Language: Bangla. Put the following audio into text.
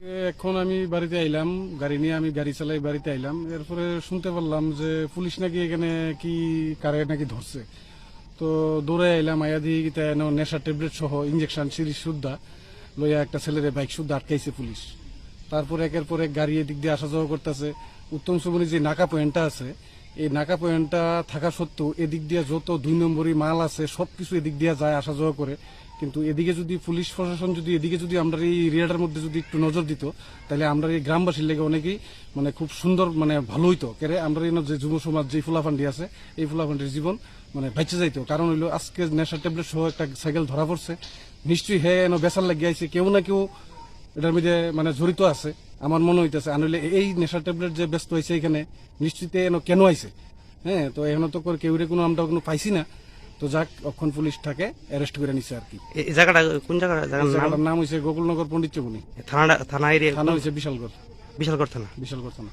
এখন আমি বাড়িতে আইলাম, গাড়ি নিয়ে আমি গাড়ি চালাই বাড়িতে আইলাম। এরপরে শুনতে পারলাম যে পুলিশ নাকি এখানে কি কারে নাকি ধরছে। তো দৌড়ে আইলাম, আয়া দিয়ে নেশা ট্যাবলেট সহ ইঞ্জেকশন সিরিজ সুদ্ধা লইয়া একটা ছেলের বাইক শুদ্ধা আটকাইছে পুলিশ। তারপরে একের পর এক গাড়ি এদিক দিয়ে আসা যাওয়া করতেছে। উত্তম সুমনি যে নাকা পয়েন্টটা আছে, এই নাকা পয়েন্টটা থাকা সত্ত্বেও এদিক দিয়ে যত 2 নম্বরই মাল আছে সবকিছু এদিক দিয়ে যায়, আসা যাওয়া করে। কিন্তু এদিকে যদি পুলিশ প্রশাসন যদি এদিকে যদি আমরা এই এরিয়াটার মধ্যে যদি একটু নজর দিত, তাহলে আমরা এই গ্রামবাসীর লেগে অনেকেই খুব সুন্দর ভালো হইতো। কেরে আমরা যে যুব সমাজ যে ফুলাফান্ডি আছে, এই ফুলাফান্ডির জীবন বেঁচে যাইতো। কারণ হইলো আজকে নেশা ট্যাবলেট সহ একটা সাইকেল ধরা পড়ছে, নিশ্চয়ই হে বেচার লাগিয়ে আইছে, কেউ না কেউ এটার মধ্যে জড়িত আছে আমার মনে হইতেছে। আনলে এই নেশা ট্যাবলেট যে ব্যস্ত হয়েছে এখানে নিশ্চিত কেন আইছে। হ্যাঁ, তো এখন তো কেউ কোনো আমরা কোনো পাইছি না। তো যাক, অক্ষণ পুলিশ থাকে অ্যারেস্ট করে নিছে আর কি। এই জায়গাটা কোন জায়গা? জায়গাটার নাম হয়েছে গোকুলনগর পণ্ডিত চৌমুনি। থানা এরিয়া থানা হয়েছে বিশালগড়। বিশালগড় থানা। বিশালগড় থানা।